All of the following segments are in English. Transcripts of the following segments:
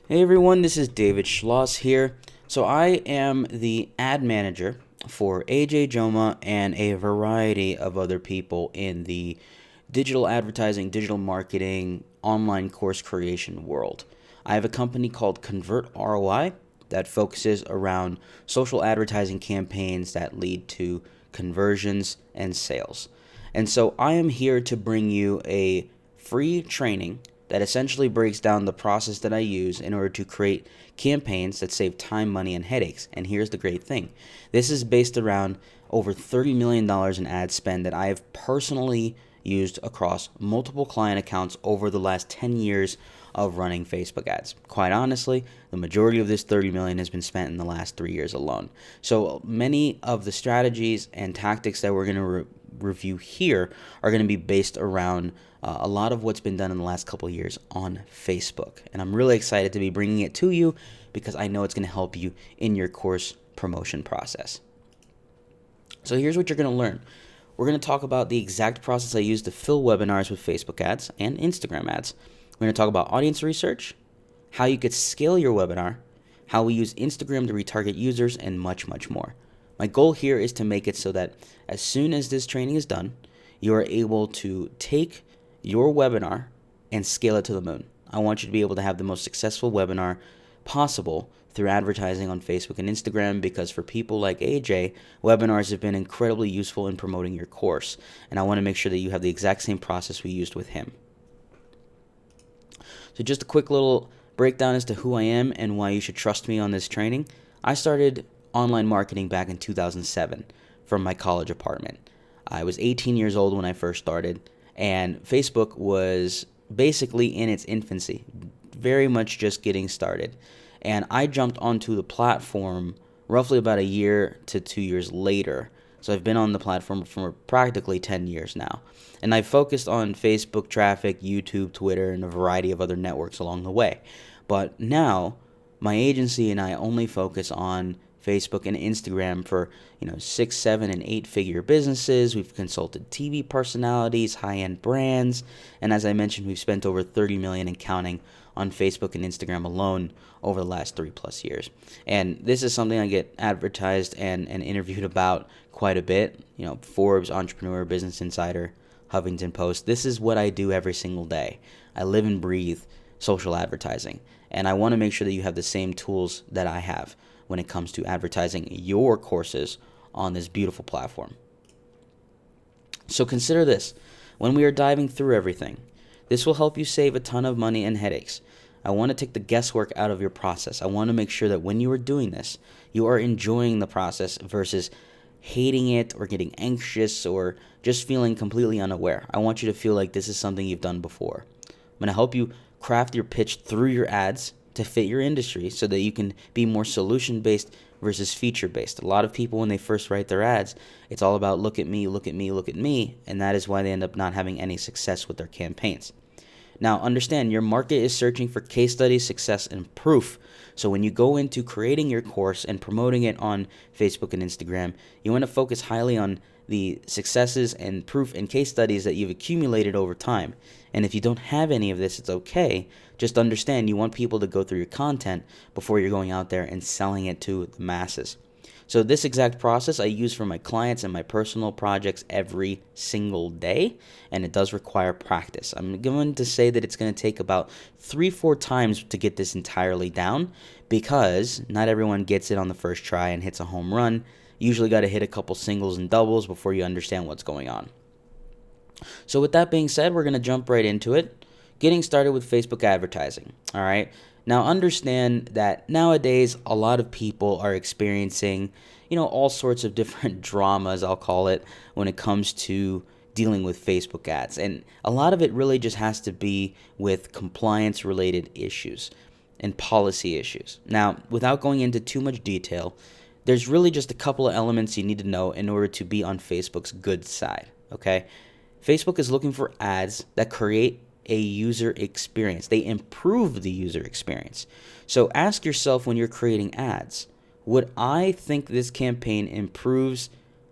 Hey everyone, this is David Schloss here. So I am the ad manager for AJ Joma and a variety of other people in the digital advertising, digital marketing, online course creation world. I have a company called Convert ROI that focuses around social advertising campaigns that lead to conversions and sales. And so I am here to bring you a free training that essentially breaks down the process that I use in order to create campaigns that save time, money, and headaches. And here's the great thing, this is based around over $30 million in ad spend that I have personally used across multiple client accounts over the last 10 years of running Facebook ads. Quite honestly, the majority of this 30 million has been spent in the last 3 years alone. So many of the strategies and tactics that we're going to review here are going to be based around a lot of what's been done in the last couple of years on Facebook. And I'm really excited to be bringing it to you because I know it's going to help you in your course promotion process. So here's what you're going to learn. We're going to talk about the exact process I use to fill webinars with Facebook ads and Instagram ads. We're going to talk about audience research, how you could scale your webinar, how we use Instagram to retarget users, and much, much more. My goal here is to make it so that as soon as this training is done, you are able to take your webinar and scale it to the moon. I want you to be able to have the most successful webinar possible through advertising on Facebook and Instagram, because for people like AJ, webinars have been incredibly useful in promoting your course. And I want to make sure that you have the exact same process we used with him. So just a quick little breakdown as to who I am and why you should trust me on this training. I started online marketing back in 2007 from my college apartment. I was 18 years old when I first started, and Facebook was basically in its infancy, very much just getting started. And I jumped onto the platform roughly about a year to 2 years later. So I've been on the platform for practically 10 years now. And I've focused on Facebook traffic, YouTube, Twitter, and a variety of other networks along the way. But now, my agency and I only focus on Facebook and Instagram for 6, 7, and 8-figure businesses. We've consulted TV personalities, high-end brands, and as I mentioned, we've spent over 30 million and counting on Facebook and Instagram alone over the last 3+ years. And this is something I get advertised and interviewed about quite a bit. Forbes, Entrepreneur, Business Insider, Huffington Post. This is what I do every single day. I live and breathe social advertising, and I want to make sure that you have the same tools that I have when it comes to advertising your courses on this beautiful platform. So consider this when we are diving through everything. This will help you save a ton of money and headaches. I want to take the guesswork out of your process. I want to make sure that when you are doing this, you are enjoying the process versus hating it or getting anxious or just feeling completely unaware. I want you to feel like this is something you've done before. I'm going to help you craft your pitch through your ads to fit your industry so that you can be more solution-based versus feature-based. A lot of people, when they first write their ads, it's all about look at me, look at me, look at me, and that is why they end up not having any success with their campaigns. Now, understand, your market is searching for case studies, success, and proof. So when you go into creating your course and promoting it on Facebook and Instagram, you want to focus highly on the successes and proof and case studies that you've accumulated over time. And if you don't have any of this, it's okay. Just understand you want people to go through your content before you're going out there and selling it to the masses. So this exact process I use for my clients and my personal projects every single day, and it does require practice. I'm going to say that it's going to take about 3-4 times to get this entirely down, because not everyone gets it on the first try and hits a home run. You usually got to hit a couple singles and doubles before you understand what's going on. So with that being said, we're going to jump right into it. Getting started with Facebook advertising. All right. Now understand that nowadays a lot of people are experiencing, all sorts of different dramas, I'll call it, when it comes to dealing with Facebook ads. And a lot of it really just has to be with compliance related issues and policy issues. Now, without going into too much detail, there's really just a couple of elements you need to know in order to be on Facebook's good side, okay? Facebook is looking for ads that create a user experience. They improve the user experience. So ask yourself when you're creating ads, would I think this campaign improves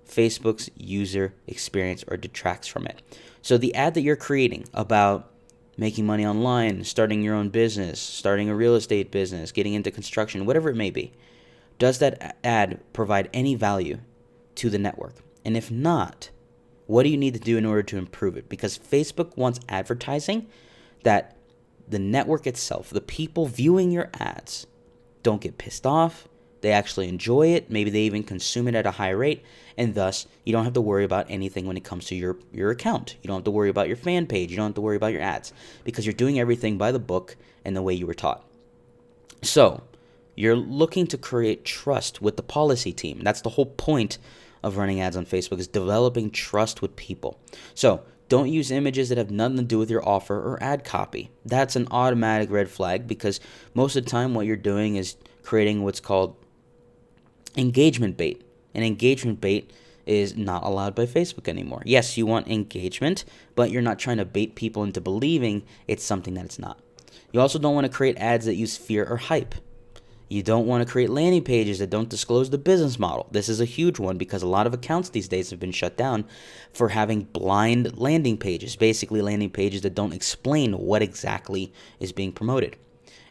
Facebook's user experience or detracts from it? So the ad that you're creating about making money online, starting your own business, starting a real estate business, getting into construction, whatever it may be. Does that ad provide any value to the network? And if not, what do you need to do in order to improve it? Because Facebook wants advertising that the network itself, the people viewing your ads, don't get pissed off. They actually enjoy it. Maybe they even consume it at a high rate. And thus, you don't have to worry about anything when it comes to your account. You don't have to worry about your fan page. You don't have to worry about your ads because you're doing everything by the book and the way you were taught. So, you're looking to create trust with the policy team. That's the whole point of running ads on Facebook, is developing trust with people. So, don't use images that have nothing to do with your offer or ad copy. That's an automatic red flag because most of the time what you're doing is creating what's called engagement bait. And engagement bait is not allowed by Facebook anymore. Yes, you want engagement, but you're not trying to bait people into believing it's something that it's not. You also don't want to create ads that use fear or hype. You don't want to create landing pages that don't disclose the business model. This is a huge one because a lot of accounts these days have been shut down for having blind landing pages, basically landing pages that don't explain what exactly is being promoted.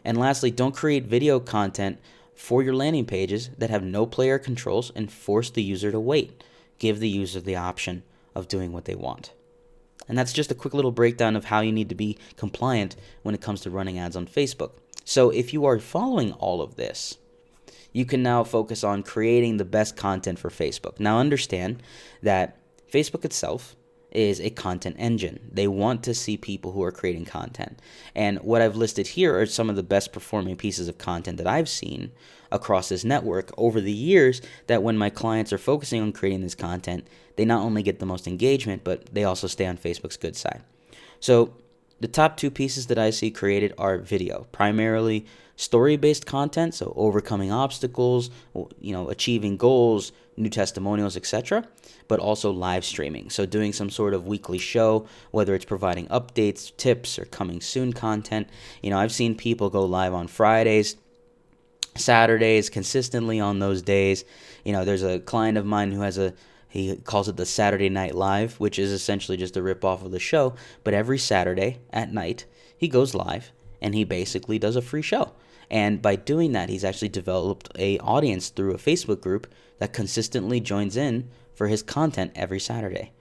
And lastly, don't create video content for your landing pages that have no player controls and force the user to wait. Give the user the option of doing what they want. And that's just a quick little breakdown of how you need to be compliant when it comes to running ads on Facebook. So if you are following all of this, you can now focus on creating the best content for Facebook. Now understand that Facebook itself is a content engine. They want to see people who are creating content. And what I've listed here are some of the best performing pieces of content that I've seen across this network over the years, that when my clients are focusing on creating this content, they not only get the most engagement, but they also stay on Facebook's good side. So the top two pieces that I see created are video, primarily story-based content, so overcoming obstacles, achieving goals, new testimonials, etc., but also live streaming. So doing some sort of weekly show, whether it's providing updates, tips, or coming soon content. I've seen people go live on Fridays, Saturdays, consistently on those days. There's a client of mine who he calls it the Saturday Night Live, which is essentially just a rip-off of the show. But every Saturday at night, he goes live, and he basically does a free show. And by doing that, he's actually developed an audience through a Facebook group that consistently joins in for his content every Saturday.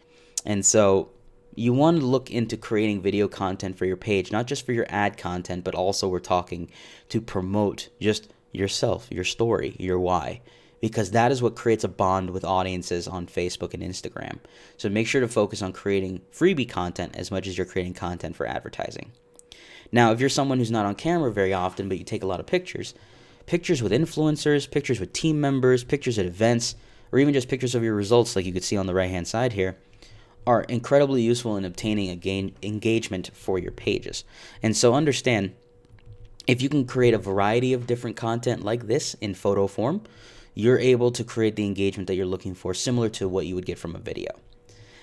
And so you want to look into creating video content for your page, not just for your ad content, but also we're talking to promote just yourself, your story, your why, because that is what creates a bond with audiences on Facebook and Instagram. So make sure to focus on creating freebie content as much as you're creating content for advertising. Now, if you're someone who's not on camera very often, but you take a lot of pictures with influencers, pictures with team members, pictures at events, or even just pictures of your results like you could see on the right-hand side here, are incredibly useful in obtaining engagement for your pages. And so understand, if you can create a variety of different content like this in photo form, you're able to create the engagement that you're looking for, similar to what you would get from a video.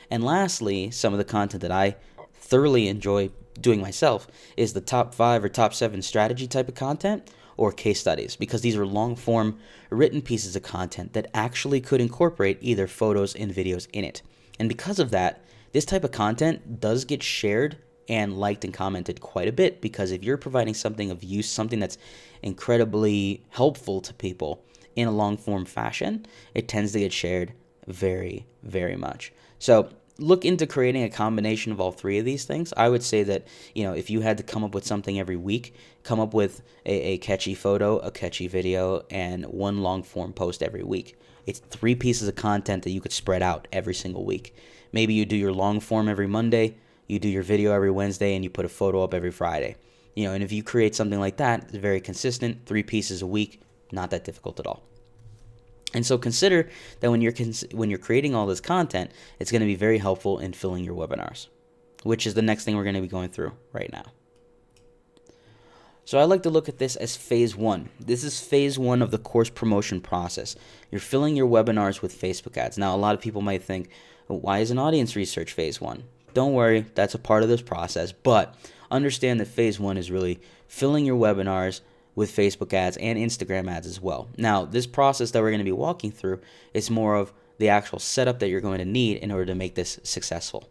And lastly, some of the content that I thoroughly enjoy doing myself is the top 5 or top 7 strategy type of content or case studies, because these are long form written pieces of content that actually could incorporate either photos and videos in it. And because of that, this type of content does get shared and liked and commented quite a bit, because if you're providing something of use, something that's incredibly helpful to people in a long form fashion, it tends to get shared very, very much. So look into creating a combination of all three of these things. I would say that, if you had to come up with something every week, come up with a catchy photo, a catchy video, and one long form post every week. It's 3 pieces of content that you could spread out every single week. Maybe you do your long form every Monday, you do your video every Wednesday, and you put a photo up every Friday. And if you create something like that, it's very consistent, 3 pieces a week, not that difficult at all. And so consider that when you're creating all this content, it's going to be very helpful in filling your webinars, which is the next thing we're going to be going through right now. So I like to look at this as phase 1. This is phase 1 of the course promotion process. You're filling your webinars with Facebook ads. Now, a lot of people might think, why is an audience research phase 1? Don't worry, that's a part of this process, but understand that phase 1 is really filling your webinars with Facebook ads and Instagram ads as well. Now, this process that we're going to be walking through is more of the actual setup that you're going to need in order to make this successful.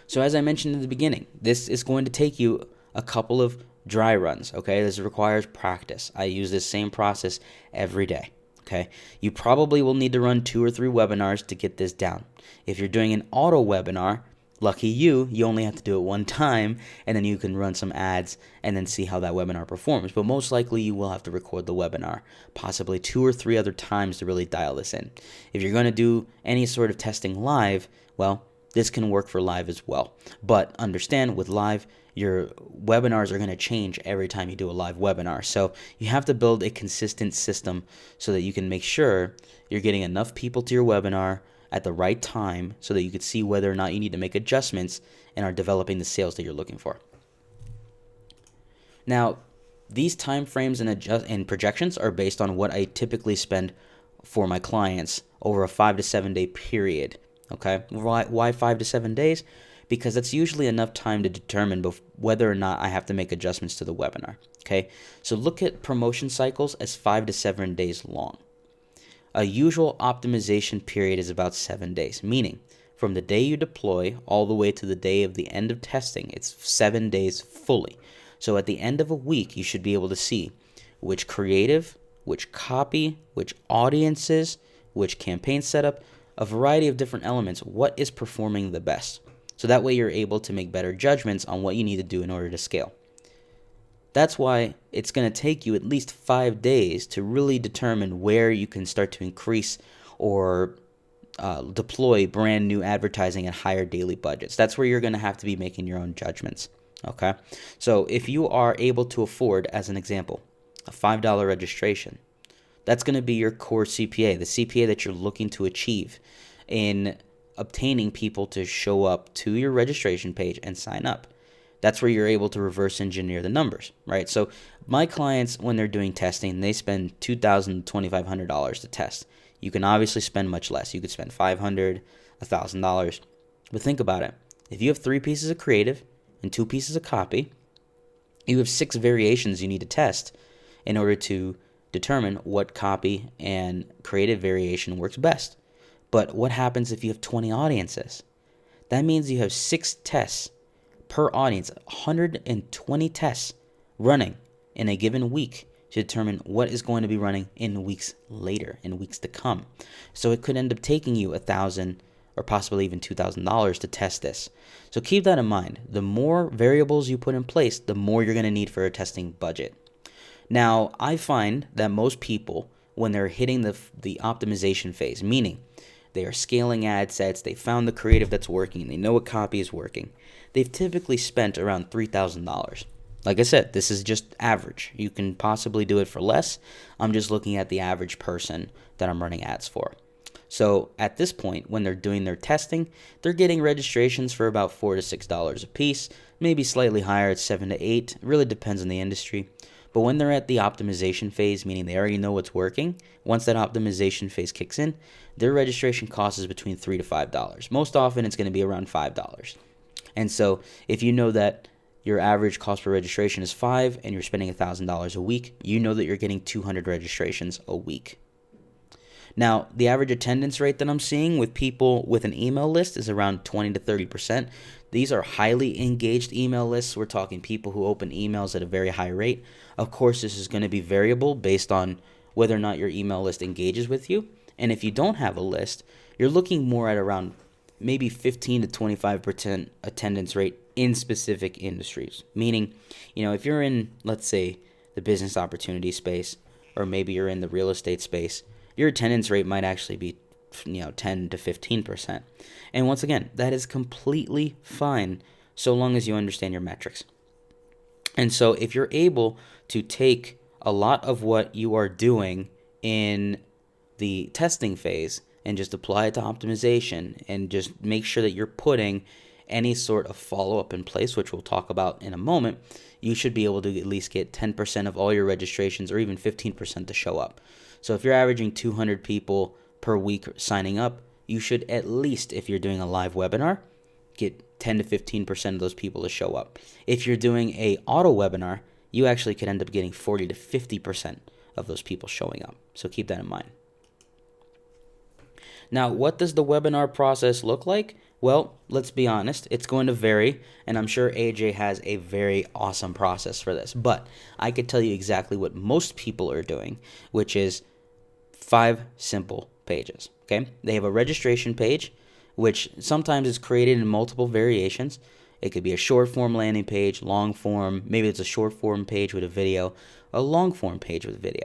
So as I mentioned in the beginning, this is going to take you a couple of dry runs, okay? This requires practice. I use this same process every day, okay? You probably will need to run 2 or 3 webinars to get this down. If you're doing an auto webinar, lucky you only have to do it one time, and then you can run some ads and then see how that webinar performs. But most likely you will have to record the webinar, possibly 2 or 3 other times to really dial this in. If you're going to do any sort of testing live, well, this can work for live as well. But understand, with live, your webinars are going to change every time you do a live webinar. So you have to build a consistent system so that you can make sure you're getting enough people to your webinar at the right time so that you can see whether or not you need to make adjustments and are developing the sales that you're looking for. Now, these time frames and projections are based on what I typically spend for my clients over a 5 to 7 day period. Okay, why 5 to 7 days? Because that's usually enough time to determine whether or not I have to make adjustments to the webinar. Okay, so look at promotion cycles as 5 to 7 days long. A usual optimization period is about 7 days, meaning from the day you deploy all the way to the day of the end of testing, it's 7 days fully. So at the end of a week, you should be able to see which creative, which copy, which audiences, which campaign setup, a variety of different elements, what is performing the best. So that way you're able to make better judgments on what you need to do in order to scale. That's why it's going to take you at least 5 days to really determine where you can start to increase or deploy brand new advertising at higher daily budgets. That's where you're going to have to be making your own judgments. Okay? So if you are able to afford, as an example, a $5 registration, that's going to be your core CPA, the CPA that you're looking to achieve in obtaining people to show up to your registration page and sign up. That's where you're able to reverse engineer the numbers, right? So my clients, when they're doing testing, they spend $2,000 to $2,500 to test. You can obviously spend much less. You could spend $500, $1,000. But think about it. If you have 3 pieces of creative and 2 pieces of copy, you have 6 variations you need to test in order to determine what copy and creative variation works best. But what happens if you have 20 audiences? That means you have 6 tests per audience, 120 tests running in a given week to determine what is going to be running in weeks later, in weeks to come. So it could end up taking you $1,000 or possibly even $2,000 to test this. So keep that in mind. The more variables you put in place, the more you're going to need for a testing budget. Now, I find that most people, when they're hitting the optimization phase, meaning they are scaling ad sets, they found the creative that's working, they know what copy is working, they've typically spent around $3,000. Like I said, this is just average. You can possibly do it for less. I'm just looking at the average person that I'm running ads for. So at this point, when they're doing their testing, they're getting registrations for about $4 to $6 a piece, maybe slightly higher at $7 to $8. It really depends on the industry. But when they're at the optimization phase, meaning they already know what's working, once that optimization phase kicks in, their registration cost is between $3 to $5. Most often, it's going to be around $5. And so if you know that your average cost per registration is $5 and you're spending $1,000 a week, you know that you're getting 200 registrations a week. Now, the average attendance rate that I'm seeing with people with an email list is around 20 to 30%. These are highly engaged email lists. We're talking people who open emails at a very high rate. Of course, this is going to be variable based on whether or not your email list engages with you. And if you don't have a list, you're looking more at around maybe 15 to 25% attendance rate in specific industries. Meaning, if you're in, let's say, the business opportunity space, or maybe you're in the real estate space, your attendance rate might actually be 10 to 15%. And once again, that is completely fine so long as you understand your metrics. And so if you're able to take a lot of what you are doing in the testing phase and just apply it to optimization and just make sure that you're putting any sort of follow-up in place, which we'll talk about in a moment, you should be able to at least get 10% of all your registrations or even 15% to show up. So if you're averaging 200 people per week signing up, you should at least, if you're doing a live webinar, get 10 to 15% of those people to show up. If you're doing a auto webinar, you actually could end up getting 40 to 50% of those people showing up. So keep that in mind. Now, what does the webinar process look like? Well, let's be honest, it's going to vary, and I'm sure AJ has a very awesome process for this. But I could tell you exactly what most people are doing, which is 5 simple pages. Okay? They have a registration page, which sometimes is created in multiple variations. It could be a short form landing page, long form, maybe it's a short form page with a video, a long form page with video.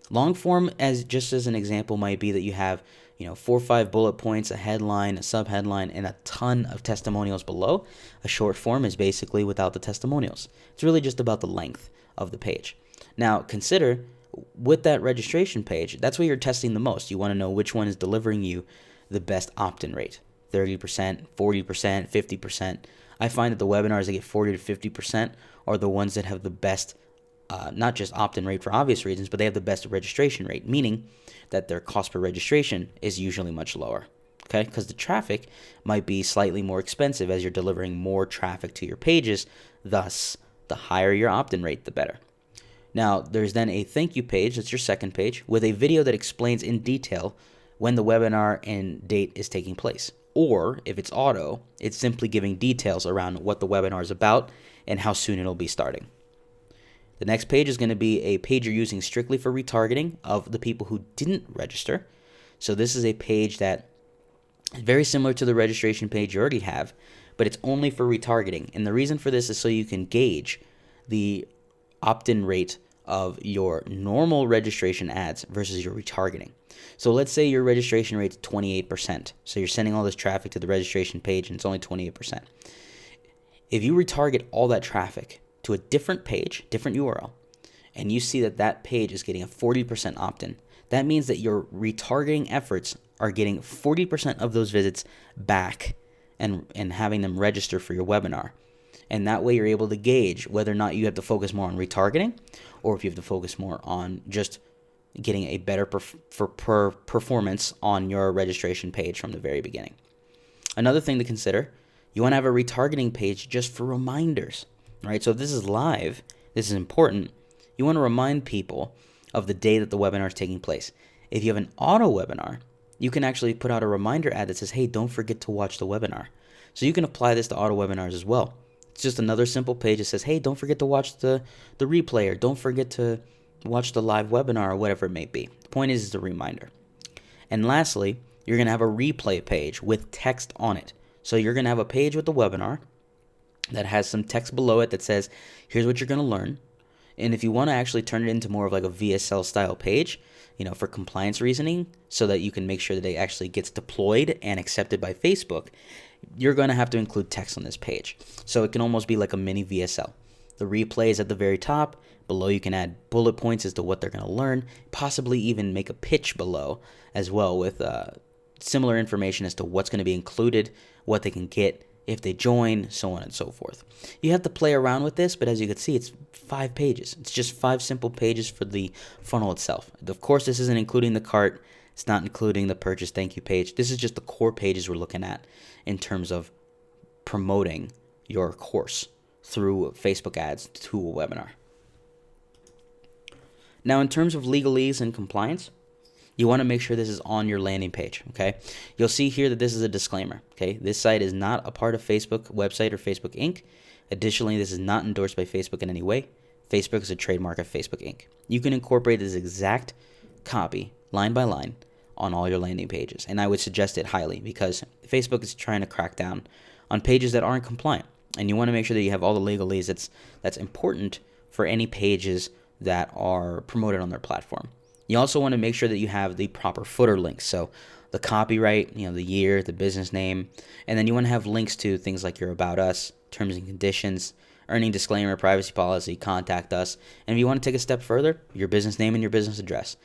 Long form, as just as an example, might be that you have 4 or 5 bullet points, a headline, a subheadline, and a ton of testimonials below. A short form is basically without the testimonials. It's really just about the length of the page. Now, consider with that registration page, that's what you're testing the most. You want to know which one is delivering you the best opt-in rate. 30%, 40%, 50%. I find that the webinars that get 40 to 50% are the ones that have the best, not just opt-in rate for obvious reasons, but they have the best registration rate, meaning that their cost per registration is usually much lower. Okay, because the traffic might be slightly more expensive as you're delivering more traffic to your pages. Thus, the higher your opt-in rate, the better. Now, there's then a thank you page, that's your second page, with a video that explains in detail when the webinar and date is taking place. Or, if it's auto, it's simply giving details around what the webinar is about and how soon it'll be starting. The next page is going to be a page you're using strictly for retargeting of the people who didn't register. So this is a page that is very similar to the registration page you already have, but it's only for retargeting. And the reason for this is so you can gauge the opt-in rate of your normal registration ads versus your retargeting. So let's say your registration rate is 28%. So you're sending all this traffic to the registration page and it's only 28%. If you retarget all that traffic to a different page, different URL, and you see that that page is getting a 40% opt-in, that means that your retargeting efforts are getting 40% of those visits back and having them register for your webinar. And that way you're able to gauge whether or not you have to focus more on retargeting or if you have to focus more on just getting a better performance on your registration page from the very beginning. Another thing to consider, you want to have a retargeting page just for reminders, right? So if this is live, this is important. You want to remind people of the day that the webinar is taking place. If you have an auto webinar, you can actually put out a reminder ad that says, hey, don't forget to watch the webinar. So you can apply this to auto webinars as well. It's just another simple page that says, hey, don't forget to watch the replay, or don't forget to watch the live webinar, or whatever it may be. The point is a reminder. And lastly, you're going to have a replay page with text on it. So you're going to have a page with the webinar that has some text below it that says, here's what you're going to learn. And if you want to actually turn it into more of like a VSL style page, for compliance reasoning, so that you can make sure that it actually gets deployed and accepted by Facebook, you're going to have to include text on this page. So it can almost be like a mini VSL. The replay is at the very top. Below you can add bullet points as to what they're going to learn, possibly even make a pitch below as well with similar information as to what's going to be included, what they can get if they join, so on and so forth. You have to play around with this, but as you can see, it's 5 pages. It's just 5 simple pages for the funnel itself. Of course, this isn't including the cart. It's not including the purchase thank you page. This is just the core pages we're looking at in terms of promoting your course through Facebook ads to a webinar. Now, in terms of legalese and compliance, you want to make sure this is on your landing page, okay? You'll see here that this is a disclaimer, okay? This site is not a part of Facebook website or Facebook Inc. Additionally, this is not endorsed by Facebook in any way. Facebook is a trademark of Facebook Inc. You can incorporate this exact copy, line by line, on all your landing pages, and I would suggest it highly because Facebook is trying to crack down on pages that aren't compliant, and you want to make sure that you have all the legalese that's important for any pages that are promoted on their platform. You also want to make sure that you have the proper footer links. So the copyright, the year, the business name, and then you want to have links to things like your About Us, terms and conditions, earning disclaimer, privacy policy, contact us. And if you want to take a step further, your business name and your business address.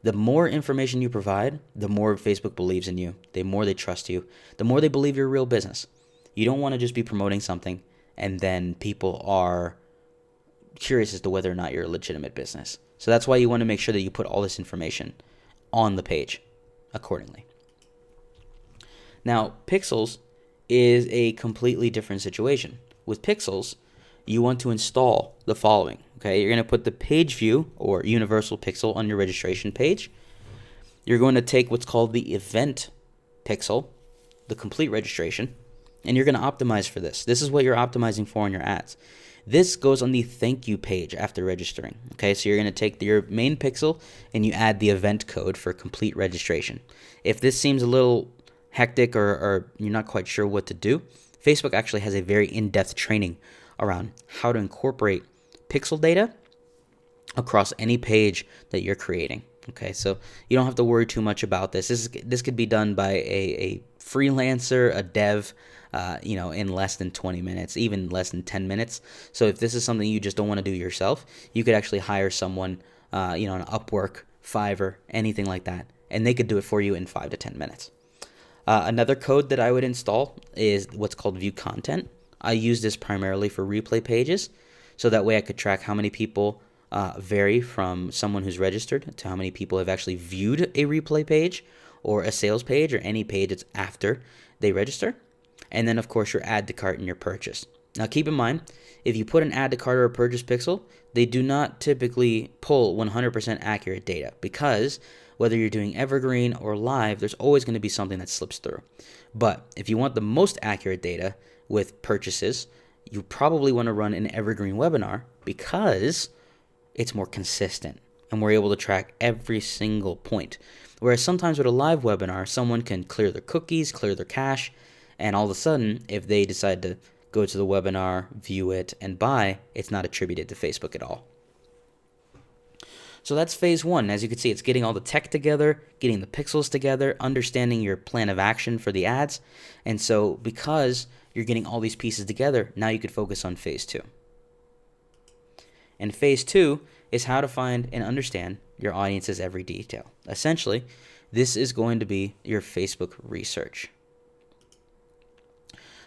The more information you provide, the more Facebook believes in you, the more they trust you, the more they believe you're a real business. You don't want to just be promoting something and then people are curious as to whether or not you're a legitimate business. So that's why you want to make sure that you put all this information on the page accordingly. Now, Pixels is a completely different situation. With Pixels, you want to install the following. Okay, you're going to put the page view or universal pixel on your registration page. You're going to take what's called the event pixel, the complete registration. and you're going to optimize for this. This is what you're optimizing for on your ads. This goes on the thank you page after registering. Okay, so you're going to take your main pixel and you add the event code for complete registration. If this seems a little hectic or you're not quite sure what to do, Facebook actually has a very in-depth training around how to incorporate pixel data across any page that you're creating. Okay, so you don't have to worry too much about this. This could be done by a freelancer, a dev, in less than 20 minutes, even less than 10 minutes. So if this is something you just don't want to do yourself, you could actually hire someone, on Upwork, Fiverr, anything like that, and they could do it for you in 5 to 10 minutes. Another code that I would install is what's called View Content. I use this primarily for replay pages, so that way I could track how many people vary from someone who's registered to how many people have actually viewed a replay page or a sales page or any page that's after they register. And then, of course, your add to cart and your purchase. Now, keep in mind, if you put an add to cart or a purchase pixel, they do not typically pull 100% accurate data, because whether you're doing evergreen or live, there's always going to be something that slips through. But if you want the most accurate data with purchases, you probably want to run an evergreen webinar, because it's more consistent and we're able to track every single point. Whereas sometimes with a live webinar, someone can clear their cookies, clear their cache, and all of a sudden, if they decide to go to the webinar, view it, and buy, it's not attributed to Facebook at all. So that's phase one. As you can see, it's getting all the tech together, getting the pixels together, understanding your plan of action for the ads. And so because you're getting all these pieces together, now you could focus on phase two. And phase two is how to find and understand your audience's every detail. Essentially, this is going to be your Facebook research.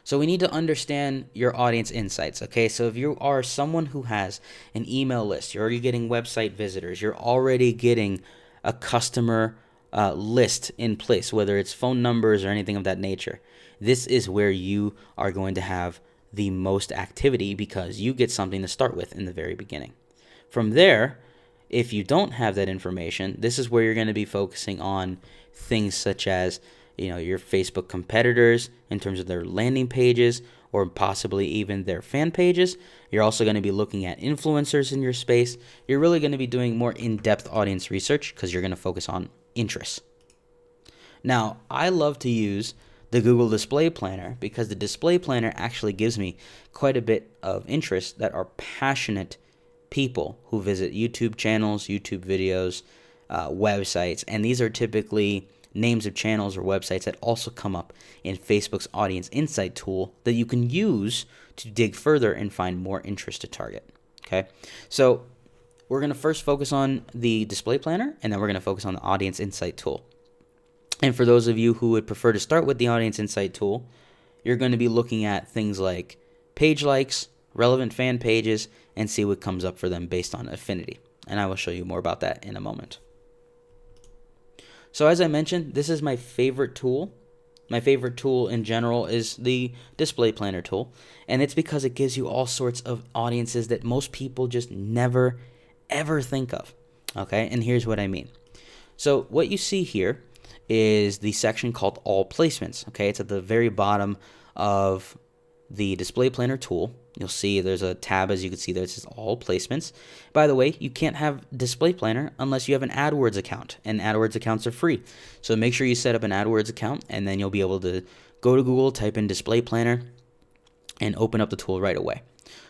So we need to understand your audience insights, okay? So if you are someone who has an email list, you're already getting website visitors, you're already getting a customer list in place, whether it's phone numbers or anything of that nature, this is where you are going to have the most activity, because you get something to start with in the very beginning. From there, if you don't have that information, this is where you're going to be focusing on things such as your Facebook competitors in terms of their landing pages or possibly even their fan pages. You're also going to be looking at influencers in your space. You're really going to be doing more in-depth audience research, because you're going to focus on interests. Now, I love to use the Google Display Planner, because the Display Planner actually gives me quite a bit of interest that are passionate people who visit YouTube channels, YouTube videos, websites, and these are typically names of channels or websites that also come up in Facebook's Audience Insight tool that you can use to dig further and find more interest to target. Okay, so we're going to first focus on the Display Planner, and then we're going to focus on the Audience Insight tool. And for those of you who would prefer to start with the Audience Insight tool, you're going to be looking at things like page likes, relevant fan pages, and see what comes up for them based on affinity. And I will show you more about that in a moment. So as I mentioned, this is my favorite tool. My favorite tool in general is the Display Planner tool, and it's because it gives you all sorts of audiences that most people just never, ever think of. Okay, and here's what I mean. So what you see here is the section called All Placements. Okay, it's at the very bottom of the Display Planner tool. You'll see there's a tab, as you can see there, it says All Placements. By the way, you can't have Display Planner unless you have an AdWords account, and AdWords accounts are free. So make sure you set up an AdWords account, and then you'll be able to go to Google, type in Display Planner, and open up the tool right away.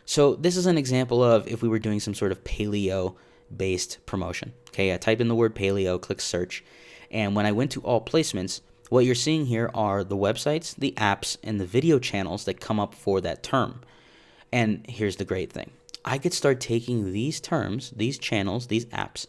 So this is an example of if we were doing some sort of paleo-based promotion. Okay, I type in the word paleo, click search, and when I went to All Placements, what you're seeing here are the websites, the apps, and the video channels that come up for that term. And here's the great thing. I could start taking these terms, these channels, these apps,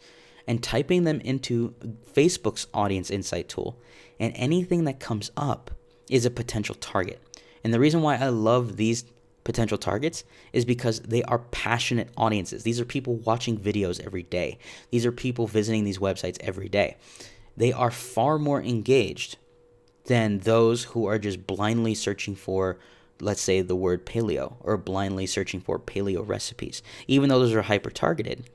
and typing them into Facebook's Audience Insight tool, and anything that comes up is a potential target. And the reason why I love these potential targets is because they are passionate audiences. These are people watching videos every day. These are people visiting these websites every day. They are far more engaged than those who are just blindly searching for, let's say, the word paleo, or blindly searching for paleo recipes. Even though those are hyper targeted,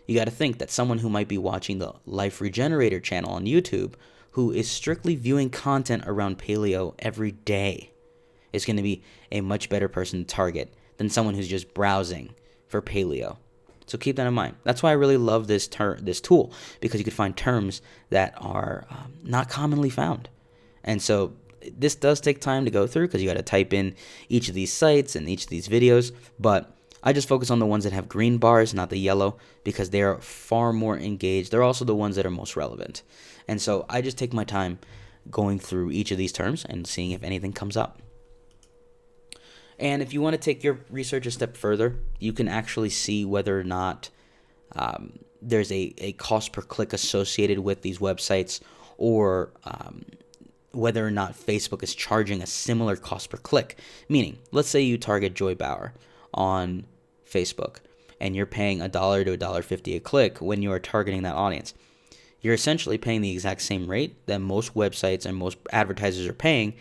you got to think that someone who might be watching the Life Regenerator channel on YouTube, who is strictly viewing content around paleo every day, is going to be a much better person to target than someone who's just browsing for paleo. So keep that in mind. That's why I really love this tool, because you can find terms that are not commonly found. And so this does take time to go through, because you got to type in each of these sites and each of these videos. But I just focus on the ones that have green bars, not the yellow, because they are far more engaged. They're also the ones that are most relevant. And so I just take my time going through each of these terms and seeing if anything comes up. And if you want to take your research a step further, you can actually see whether or not there's a cost per click associated with these websites, or whether or not Facebook is charging a similar cost per click. Meaning, let's say you target Joy Bauer on Facebook and you're paying $1 to $1.50 a click when you are targeting that audience. You're essentially paying the exact same rate that most websites and most advertisers are paying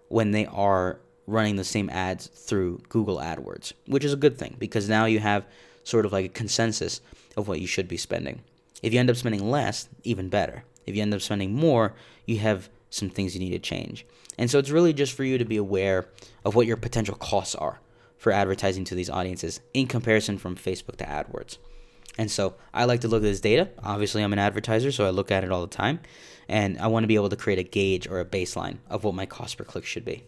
when they are running the same ads through Google AdWords, which is a good thing, because now you have sort of like a consensus of what you should be spending. If you end up spending less, even better. If you end up spending more, you have some things you need to change. And so it's really just for you to be aware of what your potential costs are for advertising to these audiences in comparison from Facebook to AdWords. And so I like to look at this data. Obviously, I'm an advertiser, so I look at it all the time. And I want to be able to create a gauge or a baseline of what my cost per click should be.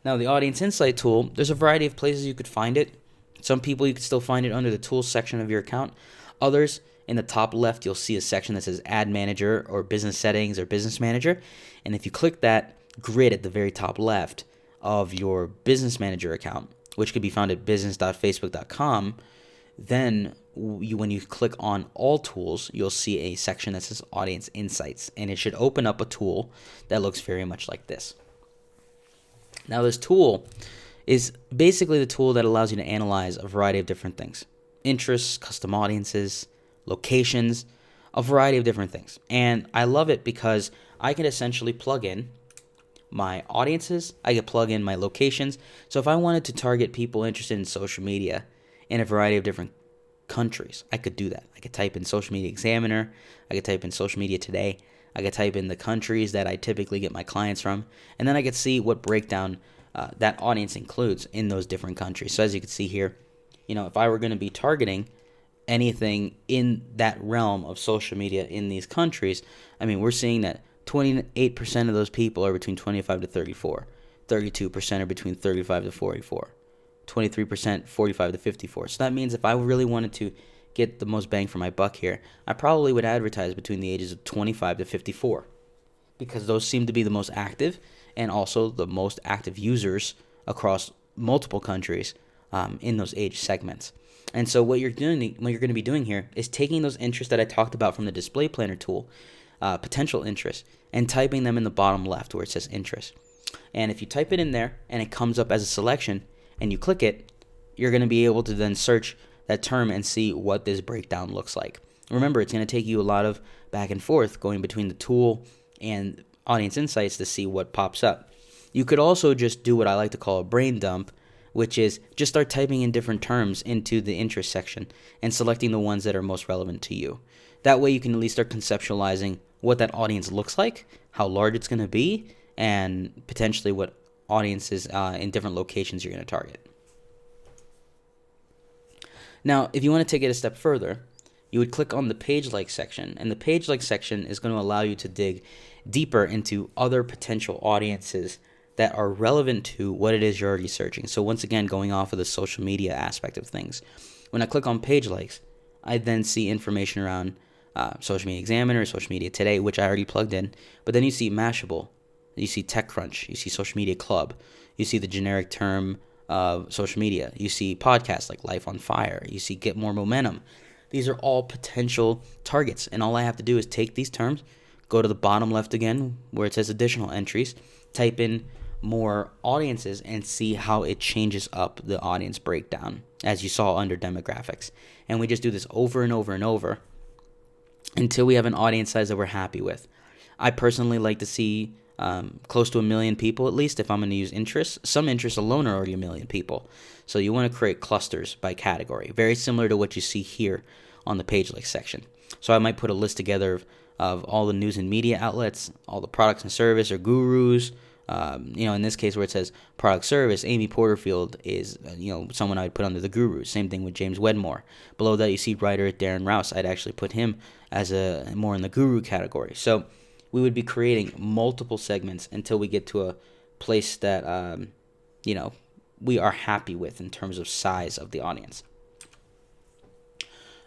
Now, the Audience Insight tool, there's a variety of places you could find it. Some people, you could still find it under the Tools section of your account. Others, in the top left, you'll see a section that says Ad Manager or Business Settings or Business Manager. And if you click that grid at the very top left of your Business Manager account, which could be found at business.facebook.com, then when you click on All Tools, you'll see a section that says Audience Insights. And it should open up a tool that looks very much like this. Now, this tool is basically the tool that allows you to analyze a variety of different things. Interests, custom audiences, locations, a variety of different things. And I love it because I can essentially plug in my audiences, I can plug in my locations. So if I wanted to target people interested in social media in a variety of different countries, I could do that. I could type in Social Media Examiner, I could type in Social Media Today, I could type in the countries that I typically get my clients from, and then I could see what breakdown that audience includes in those different countries. So as you can see here, if I were going to be targeting anything in that realm of social media in these countries, we're seeing that 28% of those people are between 25 to 34, 32% are between 35 to 44, 23% 45 to 54. So that means if I really wanted to get the most bang for my buck here, I probably would advertise between the ages of 25 to 54, because those seem to be the most active and also the most active users across multiple countries in those age segments. And so what you're going to be doing here is taking those interests that I talked about from the Display Planner tool, potential interests, and typing them in the bottom left where it says interest. And if you type it in there and it comes up as a selection and you click it, you're going to be able to then search that term and see what this breakdown looks like. Remember, it's going to take you a lot of back and forth going between the tool and Audience Insights to see what pops up. You could also just do what I like to call a brain dump, which is just start typing in different terms into the interest section and selecting the ones that are most relevant to you. That way you can at least start conceptualizing what that audience looks like, how large it's going to be, and potentially what audiences in different locations you're going to target. Now, if you want to take it a step further, you would click on the Page Like section, and the Page Like section is going to allow you to dig deeper into other potential audiences that are relevant to what it is you're already searching. So once again, going off of the social media aspect of things, when I click on Page Likes, I then see information around Social Media Examiner, Social Media Today, which I already plugged in, but then you see Mashable, you see TechCrunch, you see Social Media Club, you see the generic term of social media. You see podcasts like Life on Fire. You see Get More Momentum. These are all potential targets, and all I have to do is take these terms, go to the bottom left again where it says additional entries, type in more audiences, and see how it changes up the audience breakdown, as you saw under demographics. And we just do this over and over and over until we have an audience size that we're happy with. I personally like to see close to 1 million people, at least, if I'm going to use interests. Some interests alone are already 1 million people. So you want to create clusters by category, very similar to what you see here on the Page Like section. So I might put a list together of all the news and media outlets, all the products and service or gurus. In this case where it says product service, Amy Porterfield is, someone I'd put under the gurus. Same thing with James Wedmore. Below that, you see writer Darren Rouse. I'd actually put him as more in the guru category. So we would be creating multiple segments until we get to a place that, we are happy with in terms of size of the audience.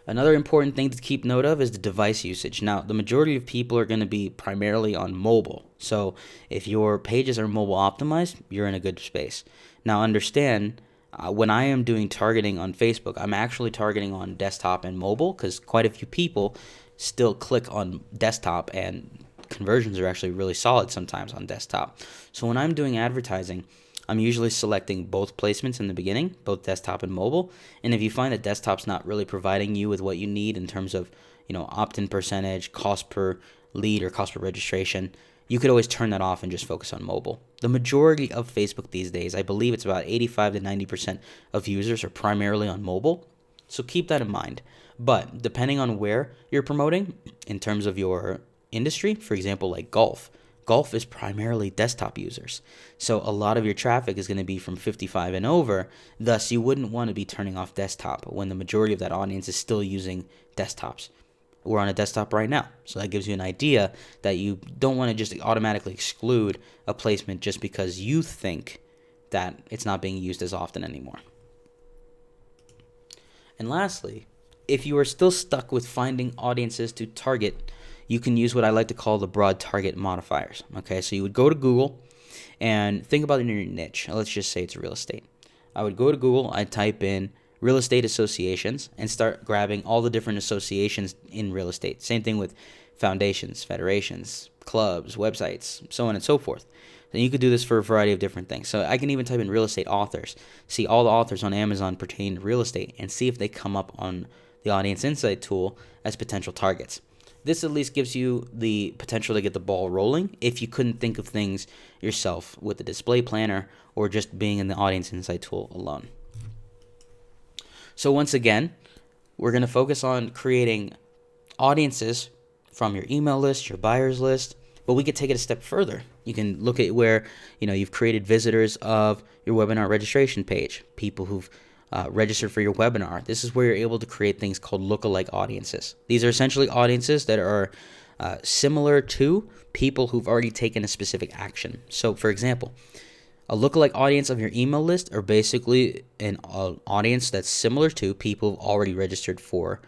Another important thing to keep note of is the device usage. Now, the majority of people are going to be primarily on mobile. So if your pages are mobile optimized, you're in a good space. Now, understand, when I am doing targeting on Facebook, I'm actually targeting on desktop and mobile because quite a few people still click on desktop, and conversions are actually really solid sometimes on desktop. So when I'm doing advertising, I'm usually selecting both placements in the beginning, both desktop and mobile. And if you find that desktop's not really providing you with what you need in terms of, opt-in percentage, cost per lead, or cost per registration, you could always turn that off and just focus on mobile. The majority of Facebook these days, I believe it's about 85 to 90% of users are primarily on mobile. So keep that in mind. But depending on where you're promoting in terms of your industry, for example, like golf is primarily desktop users. So a lot of your traffic is going to be from 55 and over. Thus, you wouldn't want to be turning off desktop when the majority of that audience is still using desktops. We're on a desktop right now. So that gives you an idea that you don't want to just automatically exclude a placement just because you think that it's not being used as often anymore. And lastly, if you are still stuck with finding audiences to target, you can use what I like to call the broad target modifiers. Okay, so you would go to Google and think about your niche. Let's just say it's real estate. I would go to Google, I'd type in real estate associations and start grabbing all the different associations in real estate. Same thing with foundations, federations, clubs, websites, so on and so forth. Then you could do this for a variety of different things. So I can even type in real estate authors, see all the authors on Amazon pertaining to real estate, and see if they come up on the Audience Insight tool as potential targets. This at least gives you the potential to get the ball rolling if you couldn't think of things yourself with the display planner or just being in the Audience Insight tool alone. So once again, we're going to focus on creating audiences from your email list, your buyers list, but we could take it a step further. You can look at where, you've created visitors of your webinar registration page, people who've registered for your webinar. This is where you're able to create things called lookalike audiences. These are essentially audiences that are similar to people who've already taken a specific action. So, for example, a lookalike audience of your email list are basically an audience that's similar to people who've already registered for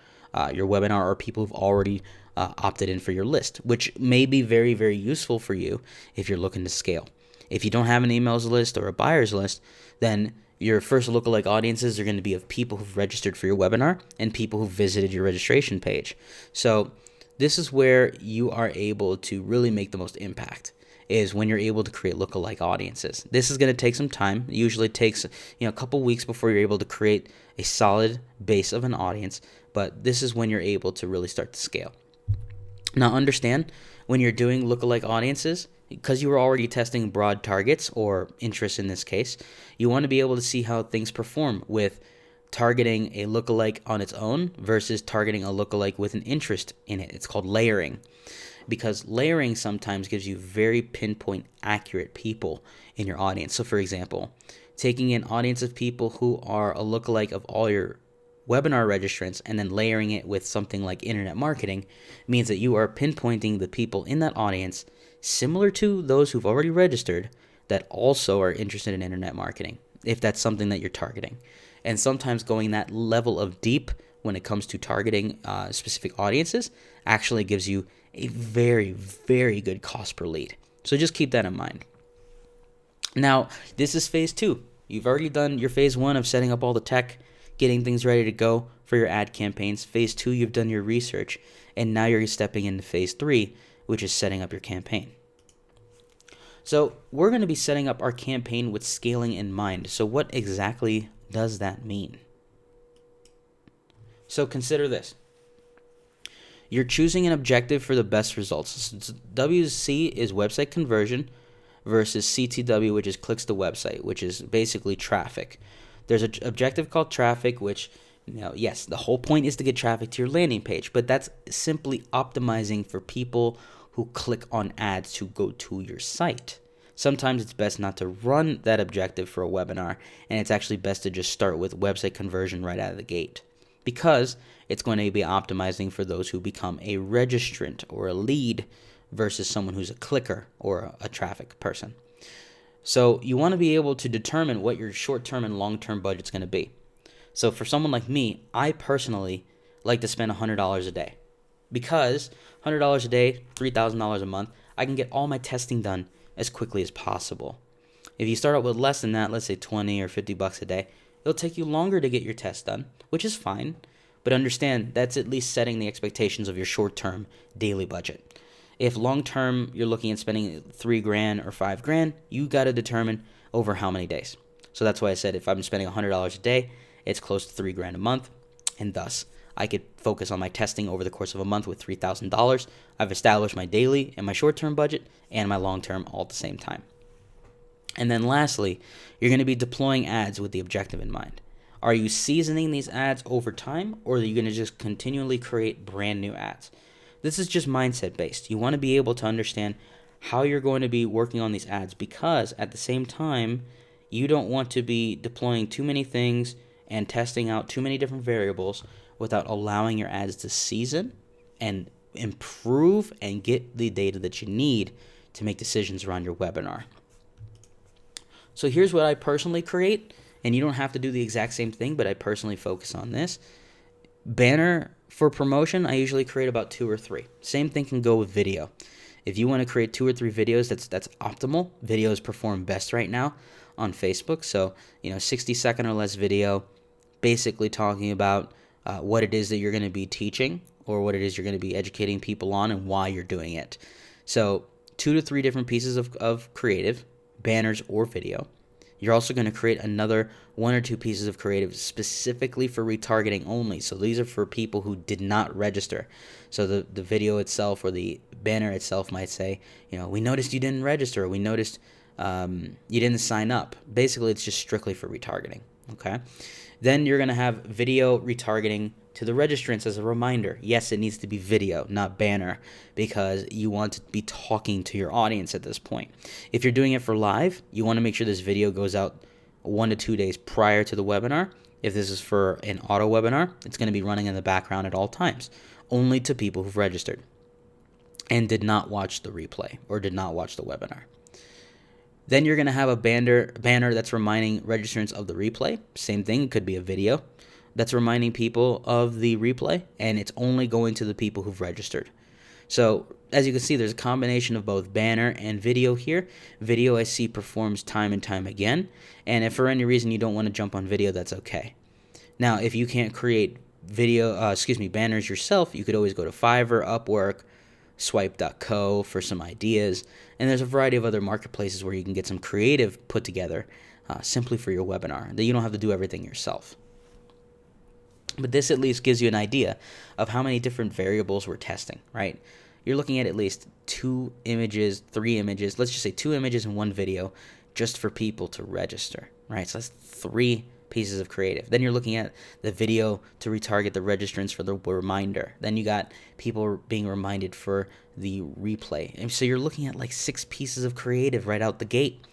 your webinar or people who've already opted in for your list, which may be very, very useful for you if you're looking to scale. If you don't have an emails list or a buyers list, then your first lookalike audiences are going to be of people who've registered for your webinar and people who visited your registration page. So this is where you are able to really make the most impact, is when you're able to create lookalike audiences. This is going to take some time. It usually takes a couple weeks before you're able to create a solid base of an audience, but this is when you're able to really start to scale. Now understand, when you're doing lookalike audiences, because you were already testing broad targets or interests in this case, you want to be able to see how things perform with targeting a lookalike on its own versus targeting a lookalike with an interest in it. It's called layering, because layering sometimes gives you very pinpoint accurate people in your audience. So for example, taking an audience of people who are a lookalike of all your webinar registrants and then layering it with something like internet marketing means that you are pinpointing the people in that audience similar to those who've already registered that also are interested in internet marketing, if that's something that you're targeting. And sometimes going that level of deep when it comes to targeting specific audiences actually gives you a very, very good cost per lead. So just keep that in mind. Now, this is phase 2. You've already done your phase 1 of setting up all the tech, getting things ready to go for your ad campaigns. Phase 2, you've done your research, and now you're stepping into phase 3, which is setting up your campaign. So we're going to be setting up our campaign with scaling in mind. So what exactly does that mean? So consider this. You're choosing an objective for the best results. WC is website conversion versus CTW, which is clicks to website, which is basically traffic. There's an objective called traffic, which Yes, the whole point is to get traffic to your landing page, but that's simply optimizing for people who click on ads to go to your site. Sometimes it's best not to run that objective for a webinar, and it's actually best to just start with website conversion right out of the gate, because it's going to be optimizing for those who become a registrant or a lead versus someone who's a clicker or a traffic person. So you want to be able to determine what your short-term and long-term budget's going to be. So for someone like me, I personally like to spend $100 a day, because $100 a day, $3,000 a month, I can get all my testing done as quickly as possible. If you start out with less than that, let's say 20 or 50 bucks a day, it'll take you longer to get your test done, which is fine. But understand that's at least setting the expectations of your short-term daily budget. If long-term you're looking at spending $3,000 or $5,000, you got to determine over how many days. So that's why I said if I'm spending $100 a day, it's close to $3,000 a month, and thus I could focus on my testing over the course of a month with $3,000. I've established my daily and my short-term budget and my long-term all at the same time. And then lastly, you're going to be deploying ads with the objective in mind. Are you seasoning these ads over time, or are you going to just continually create brand new ads? This is just mindset based. You want to be able to understand how you're going to be working on these ads, because at the same time, you don't want to be deploying too many things and testing out too many different variables without allowing your ads to season and improve and get the data that you need to make decisions around your webinar. So here's what I personally create, and you don't have to do the exact same thing, but I personally focus on this. Banner for promotion, I usually create about 2 or 3. Same thing can go with video. If you want to create 2 or 3 videos, that's optimal. Videos perform best right now on Facebook. So, 60-second or less video, basically talking about what it is that you're going to be teaching, or what it is you're going to be educating people on, and why you're doing it. So 2 to 3 different pieces of creative, banners or video. You're also going to create another 1 or 2 pieces of creative specifically for retargeting only. So these are for people who did not register. So the video itself or the banner itself might say, we noticed you didn't register. We noticed you didn't sign up. Basically, it's just strictly for retargeting. Okay. Then you're going to have video retargeting to the registrants as a reminder. Yes, it needs to be video, not banner, because you want to be talking to your audience at this point. If you're doing it for live, you want to make sure this video goes out 1 to 2 days prior to the webinar. If this is for an auto webinar, it's going to be running in the background at all times, only to people who've registered and did not watch the replay or did not watch the webinar. Then you're going to have a banner that's reminding registrants of the replay. Same thing, it could be a video that's reminding people of the replay, and it's only going to the people who've registered. So as you can see, there's a combination of both banner and video here. Video I see performs time and time again, and if for any reason you don't want to jump on video, that's okay. Now, if you can't create banners yourself, you could always go to Fiverr, Upwork, Swipe.co for some ideas, and there's a variety of other marketplaces where you can get some creative put together simply for your webinar, that you don't have to do everything yourself. But this at least gives you an idea of how many different variables we're testing, right? You're looking at least 2 images, 3 images, let's just say 2 images and 1 video just for people to register, right? So that's 3 pieces of creative. Then you're looking at the video to retarget the registrants for the reminder. Then you got people being reminded for the replay. And so you're looking at like 6 pieces of creative right out the gate.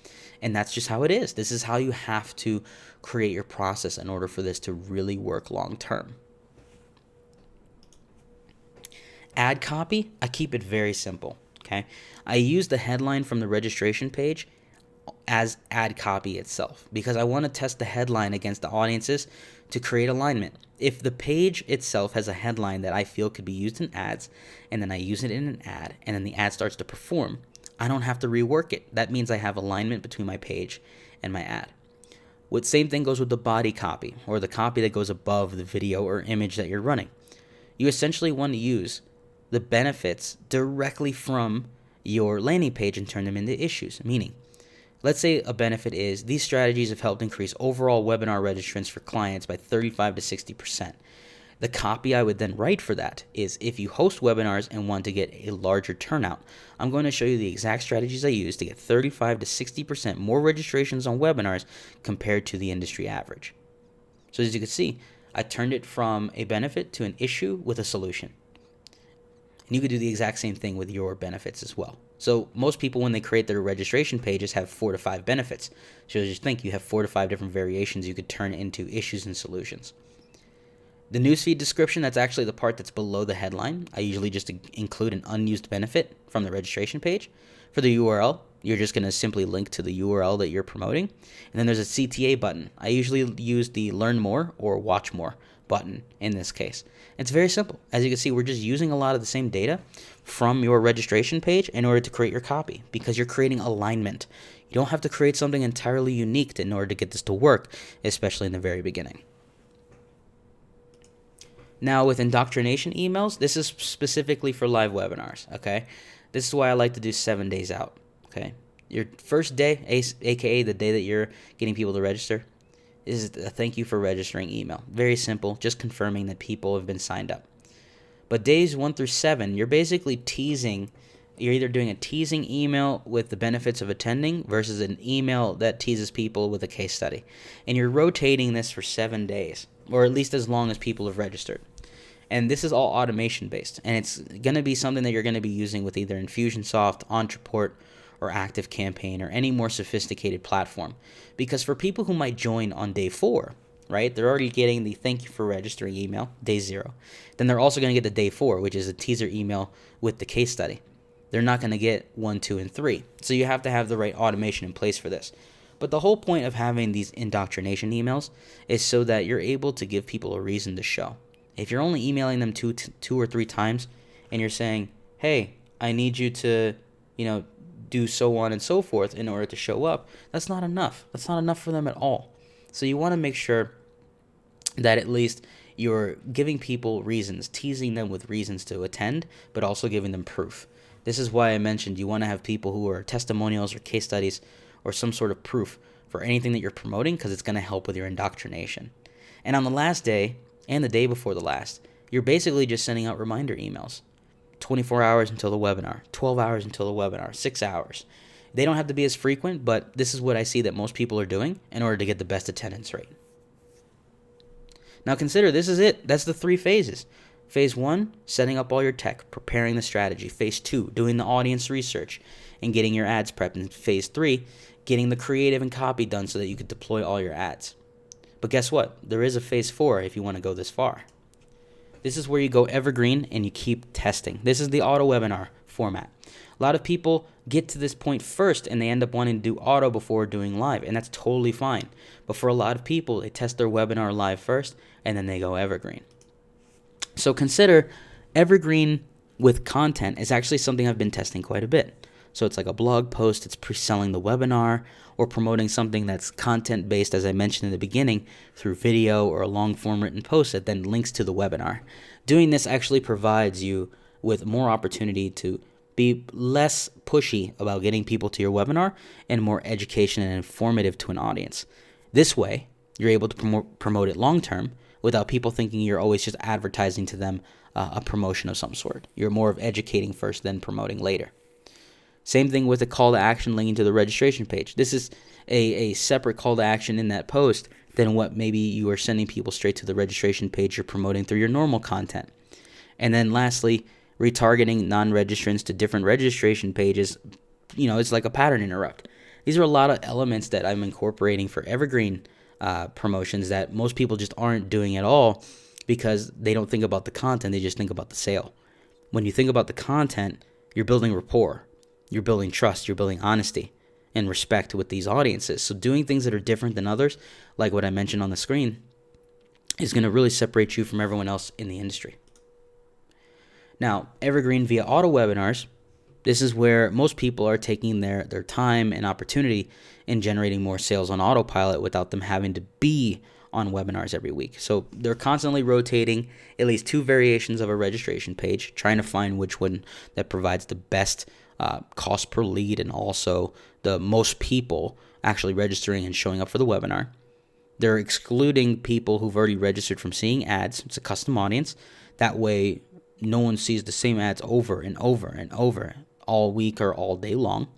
And that's just how it is. This is how you have to create your process in order for this to really work long term. Ad copy, I keep it very simple, okay? I use the headline from the registration page as ad copy itself because I want to test the headline against the audiences to create alignment. If the page itself has a headline that I feel could be used in ads, and then I use it in an ad, and then the ad starts to perform, I don't have to rework it. That means I have alignment between my page and my ad. Same thing goes with the body copy, or the copy that goes above the video or image that you're running. You essentially want to use the benefits directly from your landing page and turn them into issues, meaning, let's say a benefit is these strategies have helped increase overall webinar registrants for clients by 35 to 60%. The copy I would then write for that is, if you host webinars and want to get a larger turnout, I'm going to show you the exact strategies I use to get 35 to 60% more registrations on webinars compared to the industry average. So as you can see, I turned it from a benefit to an issue with a solution. And you could do the exact same thing with your benefits as well. So most people, when they create their registration pages, have 4 to 5 benefits. So just think you have 4 to 5 different variations you could turn into issues and solutions. The newsfeed description, that's actually the part that's below the headline. I usually just include an unused benefit from the registration page. For the URL, you're just going to simply link to the URL that you're promoting. And then there's a CTA button. I usually use the Learn More or Watch More button in this case. It's very simple. As you can see, we're just using a lot of the same data from your registration page in order to create your copy, because you're creating alignment. You don't have to create something entirely unique in order to get this to work, especially in the very beginning. Now, with indoctrination emails, this is specifically for live webinars, okay? This is why I like to do 7 days out, okay? Your first day, aka the day that you're getting people to register, is a thank you for registering email. Very simple, just confirming that people have been signed up. But days 1 through 7, you're basically teasing. You're either doing a teasing email with the benefits of attending versus an email that teases people with a case study. And you're rotating this for 7 days, or at least as long as people have registered. And this is all automation based. And it's going to be something that you're going to be using with either Infusionsoft, Ontraport, or ActiveCampaign, or any more sophisticated platform. Because for people who might join on day 4, right, they're already getting the thank you for registering email, day 0. Then they're also going to get the day 4, which is a teaser email with the case study. They're not going to get 1, 2, and 3. So you have to have the right automation in place for this. But the whole point of having these indoctrination emails is so that you're able to give people a reason to show. If you're only emailing them two or three times and you're saying, hey, I need you to, do so on and so forth in order to show up, that's not enough. That's not enough for them at all. So you want to make sure that at least you're giving people reasons, teasing them with reasons to attend, but also giving them proof. This is why I mentioned you want to have people who are testimonials or case studies or some sort of proof for anything that you're promoting, because it's going to help with your indoctrination. And on the last day and the day before the last, you're basically just sending out reminder emails. 24 hours until the webinar, 12 hours until the webinar, 6 hours. They don't have to be as frequent, but this is what I see that most people are doing in order to get the best attendance rate. Now consider, this is it. That's the 3 phases. Phase 1, setting up all your tech, preparing the strategy. Phase 2, doing the audience research and getting your ads prepped. And Phase 3, getting the creative and copy done so that you could deploy all your ads. But guess what? There is a Phase 4 if you want to go this far. This is where you go evergreen and you keep testing. This is the auto webinar format. A lot of people get to this point first and they end up wanting to do auto before doing live, and that's totally fine. But for a lot of people, they test their webinar live first and then they go evergreen. So consider evergreen with content is actually something I've been testing quite a bit. So it's like a blog post, it's pre-selling the webinar, or promoting something that's content-based, as I mentioned in the beginning, through video or a long-form written post that then links to the webinar. Doing this actually provides you with more opportunity to be less pushy about getting people to your webinar and more education and informative to an audience. This way, you're able to promote it long-term without people thinking you're always just advertising to them a promotion of some sort. You're more of educating first, then promoting later. Same thing with a call to action linking to the registration page. This is a separate call to action in that post than what maybe you are sending people straight to the registration page you're promoting through your normal content. And then lastly, retargeting non-registrants to different registration pages. It's like a pattern interrupt. These are a lot of elements that I'm incorporating for evergreen promotions that most people just aren't doing at all because they don't think about the content, they just think about the sale. When you think about the content, you're building rapport. You're building trust, you're building honesty and respect with these audiences. So doing things that are different than others, like what I mentioned on the screen, is going to really separate you from everyone else in the industry. Now, evergreen via auto webinars, this is where most people are taking their time and opportunity in generating more sales on autopilot without them having to be on webinars every week. So they're constantly rotating at least 2 variations of a registration page, trying to find which one that provides the best cost per lead and also the most people actually registering and showing up for the webinar. They're excluding people who've already registered from seeing ads. It's a custom audience. That way, no one sees the same ads over and over and over all week or all day long.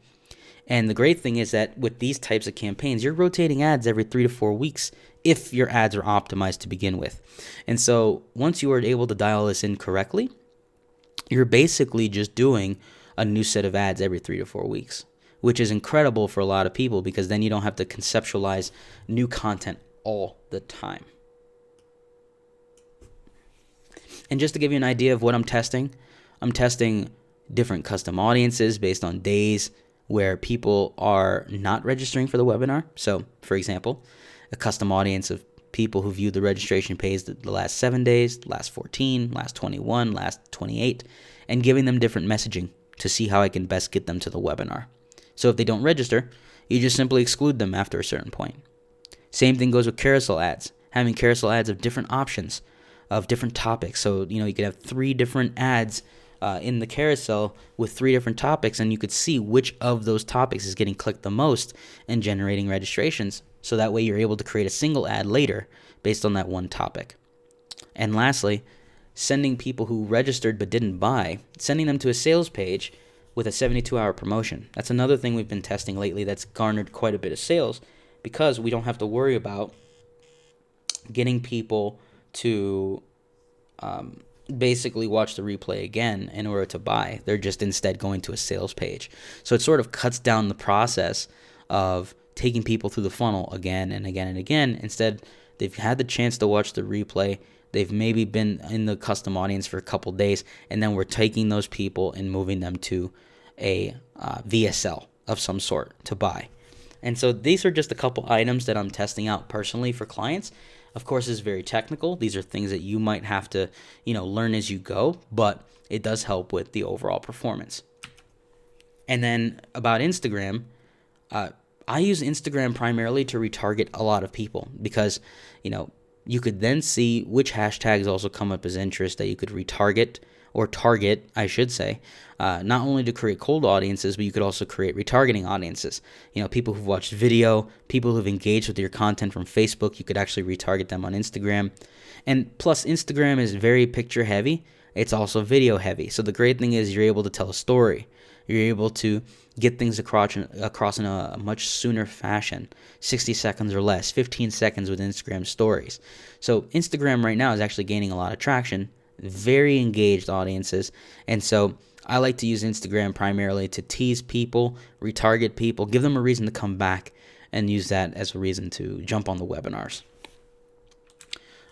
And the great thing is that with these types of campaigns, you're rotating ads every 3 to 4 weeks if your ads are optimized to begin with. And so once you are able to dial this in correctly, you're basically just doing a new set of ads every 3 to 4 weeks, which is incredible for a lot of people because then you don't have to conceptualize new content all the time. And just to give you an idea of what I'm testing different custom audiences based on days where people are not registering for the webinar. So, for example, a custom audience of people who viewed the registration page the last 7 days, last 14, last 21, last 28, and giving them different messaging to see how I can best get them to the webinar. So if they don't register, you just simply exclude them after a certain point. Same thing goes with carousel ads, having carousel ads of different options, of different topics. So, you could have 3 different ads in the carousel with 3 different topics, and you could see which of those topics is getting clicked the most and generating registrations. So that way you're able to create a single ad later based on that one topic. And lastly, sending people who registered but didn't buy, sending them to a sales page with a 72-hour promotion. That's another thing we've been testing lately that's garnered quite a bit of sales because we don't have to worry about getting people to basically watch the replay again in order to buy. They're just instead going to a sales page. So it sort of cuts down the process of taking people through the funnel again and again and again. Instead, they've had the chance to watch the replay. They've maybe been in the custom audience for a couple days, and then we're taking those people and moving them to a VSL of some sort to buy. And so these are just a couple items that I'm testing out personally for clients. Of course, it's very technical. These are things that you might have to, learn as you go, but it does help with the overall performance. And then about Instagram, I use Instagram primarily to retarget a lot of people because, you could then see which hashtags also come up as interest that you could retarget or target, I should say, not only to create cold audiences, but you could also create retargeting audiences. People who've watched video, people who've engaged with your content from Facebook, you could actually retarget them on Instagram. And plus, Instagram is very picture heavy. It's also video heavy. So the great thing is you're able to tell a story. You're able to get things across in a much sooner fashion, 60 seconds or less, 15 seconds with Instagram stories. So Instagram right now is actually gaining a lot of traction, very engaged audiences. And so I like to use Instagram primarily to tease people, retarget people, give them a reason to come back, and use that as a reason to jump on the webinars.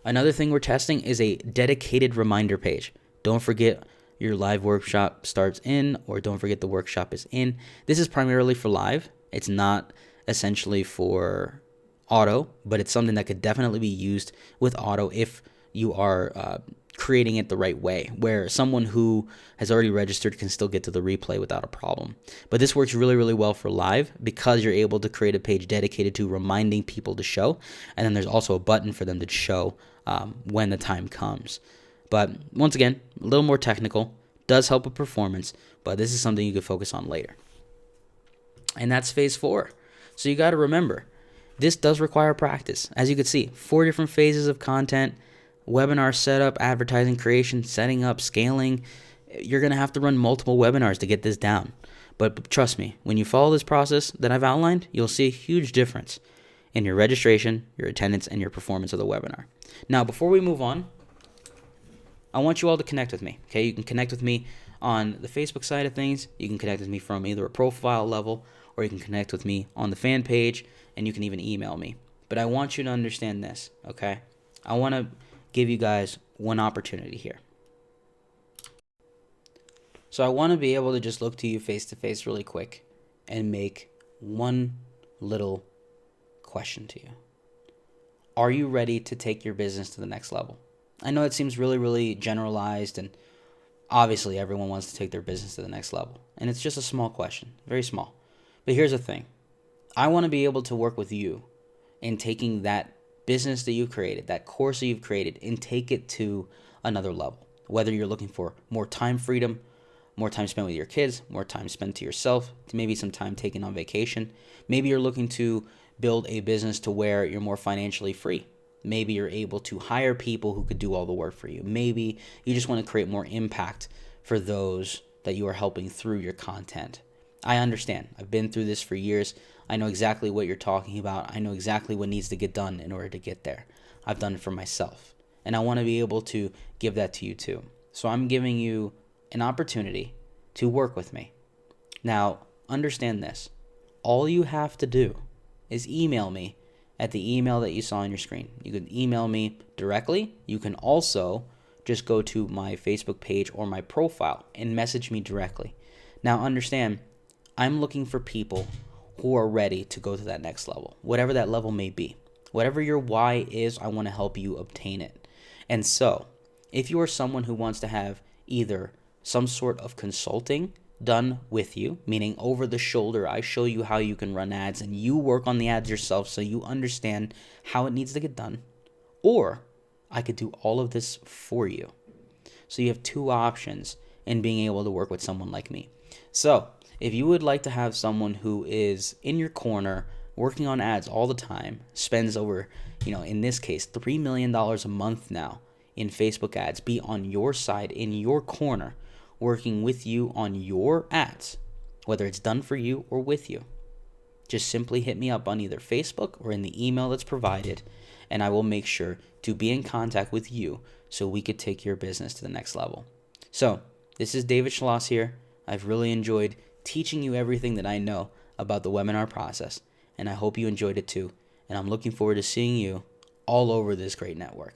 Another thing we're testing is a dedicated reminder page. Don't forget your live workshop starts in, or don't forget the workshop is in. This is primarily for live. It's not essentially for auto, but it's something that could definitely be used with auto if you are creating it the right way, where someone who has already registered can still get to the replay without a problem. But this works really, really well for live because you're able to create a page dedicated to reminding people to show, and then there's also a button for them to show when the time comes. But once again, a little more technical, does help with performance, but this is something you could focus on later. And that's phase 4. So you got to remember, this does require practice. As you can see, 4 different phases of content: webinar setup, advertising creation, setting up, scaling. You're going to have to run multiple webinars to get this down. But trust me, when you follow this process that I've outlined, you'll see a huge difference in your registration, your attendance, and your performance of the webinar. Now, before we move on, I want you all to connect with me, okay? You can connect with me on the Facebook side of things. You can connect with me from either a profile level, or you can connect with me on the fan page, and you can even email me. But I want you to understand this, okay? I want to give you guys one opportunity here. So I want to be able to just look to you face to face really quick and make one little question to you. Are you ready to take your business to the next level? I know it seems really, really generalized, and obviously everyone wants to take their business to the next level. And it's just a small question, very small. But here's the thing. I want to be able to work with you in taking that business that you've created, that course that you've created, and take it to another level. Whether you're looking for more time freedom, more time spent with your kids, more time spent to yourself, maybe some time taken on vacation. Maybe you're looking to build a business to where you're more financially free. Maybe you're able to hire people who could do all the work for you. Maybe you just want to create more impact for those that you are helping through your content. I understand. I've been through this for years. I know exactly what you're talking about. I know exactly what needs to get done in order to get there. I've done it for myself. And I want to be able to give that to you too. So I'm giving you an opportunity to work with me. Now, understand this. All you have to do is email me at the email that you saw on your screen. You can email me directly. You can also just go to my Facebook page or my profile and message me directly. Now, understand, I'm looking for people who are ready to go to that next level, whatever that level may be. Whatever your why is, I want to help you obtain it. And so, if you are someone who wants to have either some sort of consulting done with you, meaning over the shoulder, I show you how you can run ads and you work on the ads yourself so you understand how it needs to get done, or I could do all of this for you. So you have two options in being able to work with someone like me. So if you would like to have someone who is in your corner, working on ads all the time, spends over, in this case, $3 million a month now in Facebook ads, be on your side, in your corner, working with you on your ads, whether it's done for you or with you, just simply hit me up on either Facebook or in the email that's provided, and I will make sure to be in contact with you so we could take your business to the next level. So, this is David Schloss here. I've really enjoyed teaching you everything that I know about the webinar process, and I hope you enjoyed it too. And I'm looking forward to seeing you all over this great network.